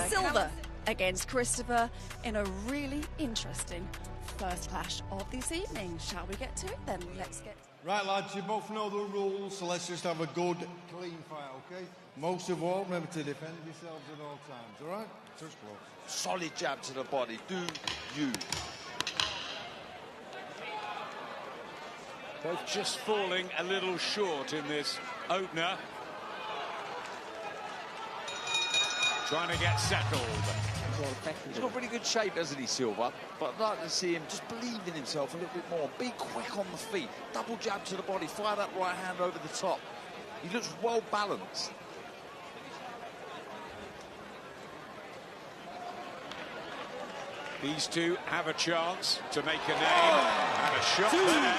Silva against Christopher in a really interesting first clash of this evening. Shall we get to it then? Let's get... Right, lads, you both know the rules, so let's just have a good, clean fight, OK? Most of all, remember to defend yourselves at all times, all right? Touch close. Solid jab to the body. Do you. Both just falling a little short in this opener. Trying to get settled. He's got pretty good shape, hasn't he, Silva? But I'd like to see him just believe in himself a little bit more. Be quick on the feet. Double jab to the body. Fire that right hand over the top. He looks well balanced. These two have a chance to make a name. And a shot there.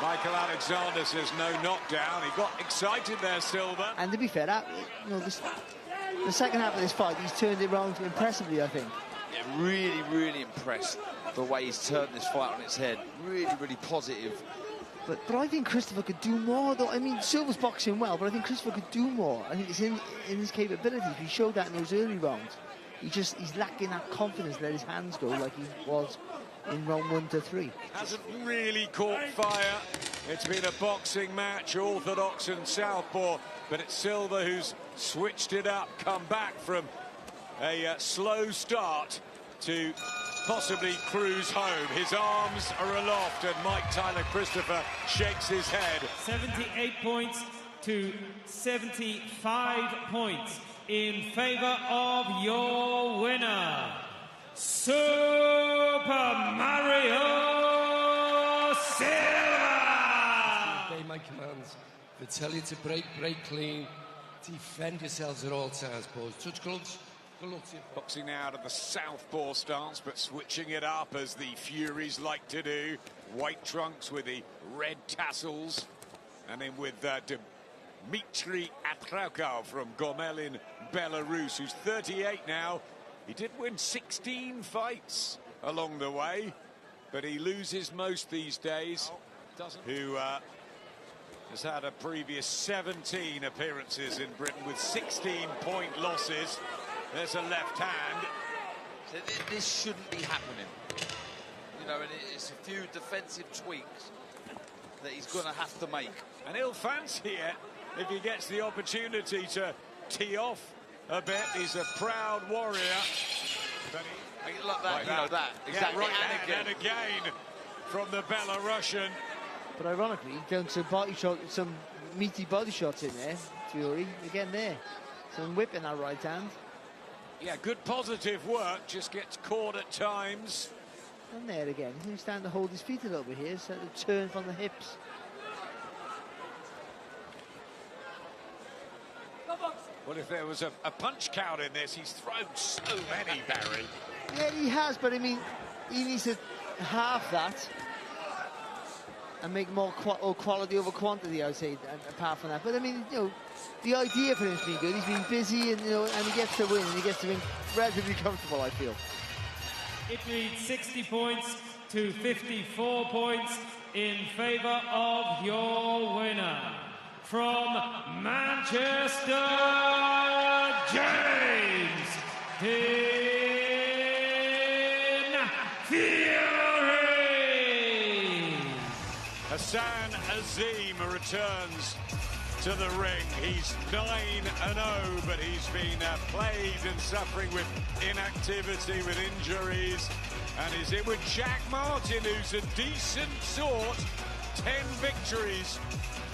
Michael Alexander says no knockdown. He got excited there, Silva. And to be fair, the second half of this fight, he's turned it around impressively, I think. Yeah, really, really impressed the way he's turned this fight on its head. Really, really positive. But I think Christopher could do more, though. I mean, Silva's boxing well, but I think Christopher could do more. I think it's in his capabilities. He showed that in those early rounds. He's lacking that confidence to let his hands go like he was in round 1 to 3. Hasn't really caught fire. It's been a boxing match, orthodox and southpaw, but it's Silva who's switched it up, come back from a slow start to possibly cruise home. His arms are aloft and Mike Tyler Christopher shakes his head. 78 points to 75 points in favor of your winner, Super Mario Silva! Obey my commands. If I tell you to break clean. Defend yourselves at all times, boys. Touch gloves. Good luck to you. Boxing out of the southpaw stance, but switching it up as the Furies like to do. White trunks with the red tassels. And then with Dmitry Atraukov from Gomel in Belarus, who's 38 now. He did win 16 fights along the way, but he loses most these days. Who has had a previous 17 appearances in Britain with 16-point losses. There's a left hand. So this shouldn't be happening. You know, and it's a few defensive tweaks that he's going to have to make. And he'll fancy it if he gets the opportunity to tee off a bit. He's a proud warrior. Like that, like that. Exactly. Yeah, right, and again from the Belarusian. But ironically, going to body shot, some meaty body shots in there, Fury. Again there. Some whip in that right hand. Yeah, good positive work, just gets caught at times. And there again. He's starting to hold his feet a little bit here, so the turn from the hips. Well, if there was a punch count in this, he's thrown so many, Barry. Yeah, he has, but I mean, he needs to halve that and make more quality over quantity, I would say, apart from that. But I mean, you know, the idea for him has been good. He's been busy, and and he gets to win, and he gets to win relatively comfortable, I feel. It reads 60 points to 54 points in favor of your winner. From Manchester, James Fury! Hassan Azim returns to the ring. He's 9-0, but he's been plagued and suffering with inactivity, with injuries, and he's in with Jack Martin, who's a decent sort. 10 victories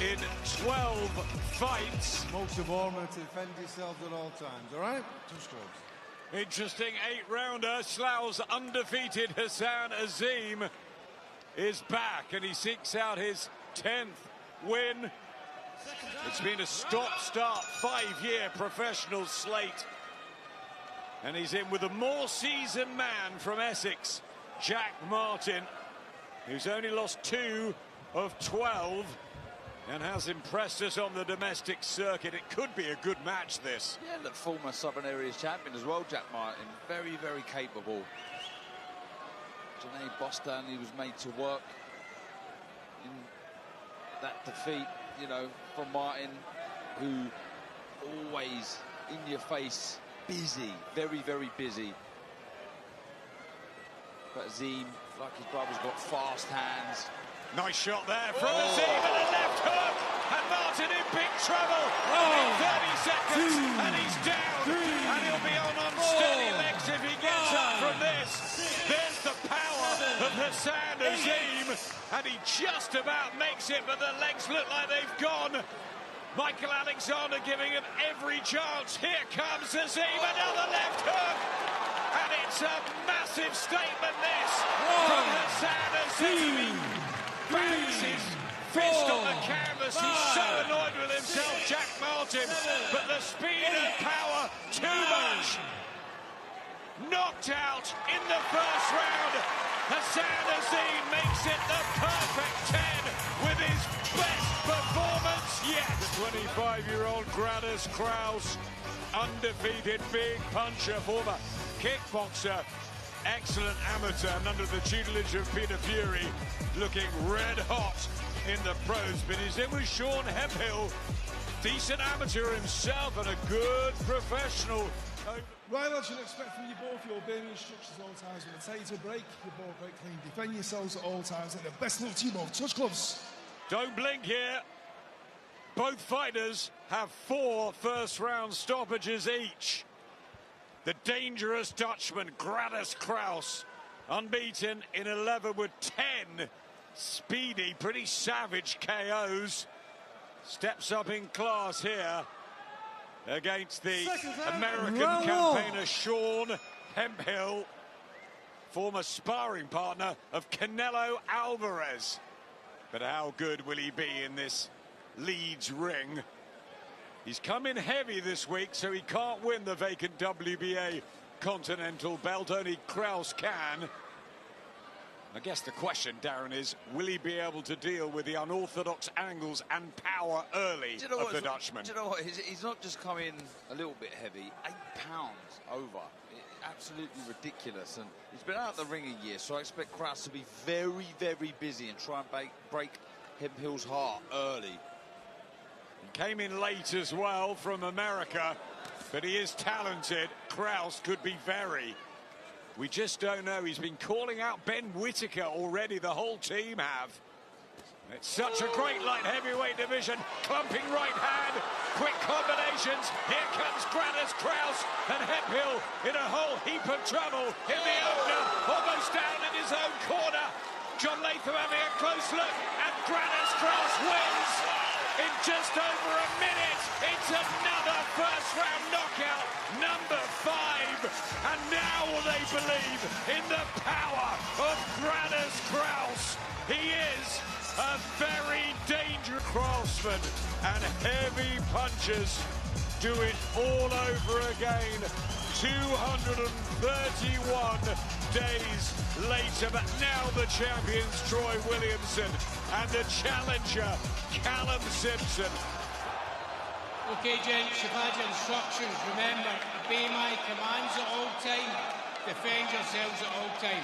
in 12 fights. Most of all, remember to defend yourselves at all times, all right? Touch gloves. Interesting 8-rounder. Slough's undefeated Hassan Azim is back, and he seeks out his 10th win. It's been a stop-start 5-year professional slate, and he's in with a more seasoned man from Essex, Jack Martin, who's only lost 2 of 12 and has impressed us on the domestic circuit. It could be a good match, this. Yeah, the former Southern Areas champion as well, Jack Martin. Very, very capable. Janae Boston, he was made to work in that defeat, you know, from Martin, who always in your face busy, very, very busy. But Azim, like his brother's got fast hands. Nice shot there from Azim and a left hook. And Martin in big trouble. In 30 seconds, and he's down. And he'll be on unsteady legs if he gets up from this. There's the power of Hassan Azim. And he just about makes it, but the legs look like they've gone. Michael Alexander giving him every chance. Here comes Azim, another left hook. And it's a massive statement, this, from Hassan Azim. Bangs his fist on the canvas. He's so annoyed with himself, Jack Martin. But the speed and power, too much. Knocked out in the first round. Hassan Azim makes it the perfect 10 with his best performance yet. The 25-year-old Gradus Kraus, undefeated big puncher, former kickboxer, excellent amateur, and under the tutelage of Peter Fury, looking red hot in the pros. But he's in with Sean Hemphill, decent amateur himself and a good professional. Right, lads, you'll expect from you both your obeying instructions at all times. When I tell you to break, you both break clean. Defend yourselves at all times. And the best luck to you both. Touch gloves. Don't blink here. Both fighters have 4 first-round stoppages each. The dangerous Dutchman, Gradus Kraus, unbeaten in 11 with 10 speedy, pretty savage KOs. Steps up in class here against the American campaigner Sean Hemphill, former sparring partner of Canelo Alvarez. But how good will he be in this Leeds ring? He's come in heavy this week, so he can't win the vacant WBA Continental belt. Only Kraus can. I guess the question, Darren, is will he be able to deal with the unorthodox angles and power early of the Dutchman? Do you know what? He's not just come in a little bit heavy, 8 pounds over. Absolutely ridiculous. And he's been out the ring a year, so I expect Kraus to be very, very busy and try and break Hemphill's heart early. He came in late as well from America, but he is talented. Kraus could be very. We just don't know. He's been calling out Ben Whittaker already. The whole team have. It's such a great light heavyweight division. Clumping right hand. Quick combinations. Here comes Gradus Kraus. And Hemphill in a whole heap of trouble in the opener. Almost down in his own corner. John Latham having a close look. And Gradus Kraus wins in just over a minute. It's another first-round knockout, number 5. And now will they believe in the power of Gradus Kraus. He is a very dangerous craftsman, and heavy punches do it all over again. 231 days later, but now the champions Troy Williamson and the challenger Callum Simpson. Okay, gents, you've had your instructions. Remember, obey my commands at all time. Defend yourselves at all time.